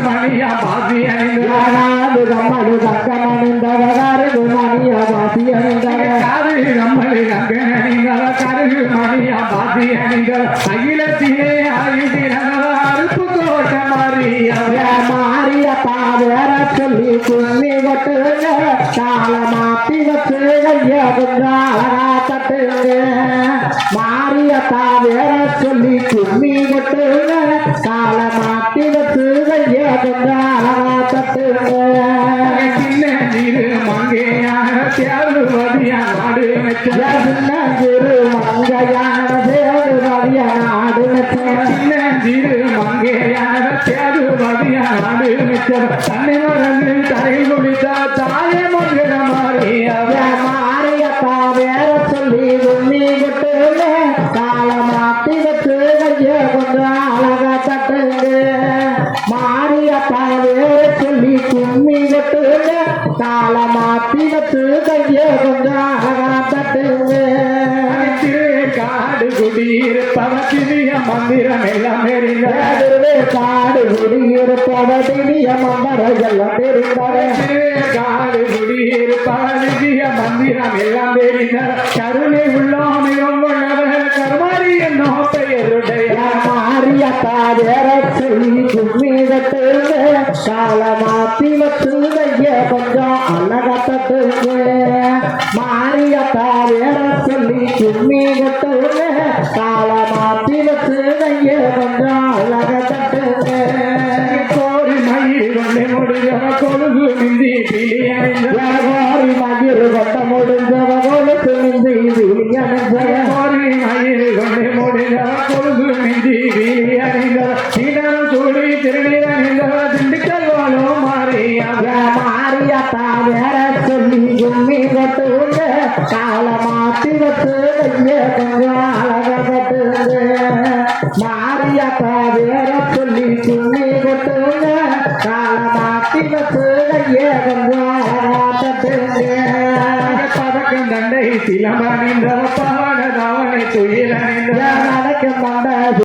மணியா பாசி அணிந்தாடு கம்மடு கங்கமணிந்தவகாரு மணியா பாசி அணிந்தவ காது கம்மடு கங்கணிந்தவ கருகு மணியா பாசி அணிந்தவ அகிலத்திலே ஆயுதினவ அருப்பு கோட்ட மாறியா மாறிய பாவேர சொல்லி கும்மி கொட்டுங்க கால மாத்தி வச்சு கைய கொஞ்சம் அழகா தட்டுங்க மாறிய பாவேர சொல்லி கும்மி கொட்டுங்க கால மாத்தி வச்சு கைய கொஞ்சம் அழகா தட்டுங்க சின்ன நீரு மங்கையான தேர்வதியா நாடு சின்ன சிறு மங்கையான தேவதிய நாடு சின்ன நீரு மங்கையான தேர்வதியா நாடு தன்னை மறந்து தரை குடித்தா தாய மங்கிட மாறியா மாறிய பாவேர சொல்லி கும்மி கொட்டுங்க கால மாத்தி வச்சு கைய கொஞ்சம் அழகா தட்டுங்க மாறிய பாவேர சொல்லி கும்மி கொட்டுங்க கால மாத்தி வச்சு கைய கொஞ்சம் அழகா தட்டுங்க காடு குடியிருப்பவ திவ்ய மந்திரம் எல்லாம் காடு குடியிருப்பவ திவ்ய மந்திரம் எல்லாம் காடு குடியிருப்பவ திவ்ய மந்திரம் எல்லாம் கருணை உள்ளோமியம் உள்ளவர் கருமாரி என்னோ பெயருடைய மாறிய பாவேர சொல்லி கும்மி கொட்டுங்க கால மாத்தி வச்சு கைய கொஞ்சம் அழகா தட்டுங்க மாறிய பாவேர சொல்லி கும்மி கொட்டுங்க கால மாத்தி வச்சு கைய கொஞ்சம் அழகா தட்டுங்க கோரி மயில் கொண்டு முடிஞ்சவ கொழுகு மிந்தி கோரி மகிழ் கொண்ட முடிஞ்சவ கொழுக்கு மிந்தி கோரி மயில் கொண்டு முடிஞ்சவ கொழுகு மிந்தி இடம் சூடி திருநீர் அணிந்தவ திண்டுக்கல் வாழும் மாறியா மாறிய பாவேர சொல்லி கும்மி கொட்டுங்க கால மாத்தி வச்சு கைய கொஞ்சம் அழகா தட்டுங்க மாறிய பாவேர சொல்லி கும்மி கொட்டுங்க கால மாத்தி வச்சு கைய கொஞ்சம் அழகா தட்டுங்க பதக்கம் தண்டை சிலம்பணிந்தவ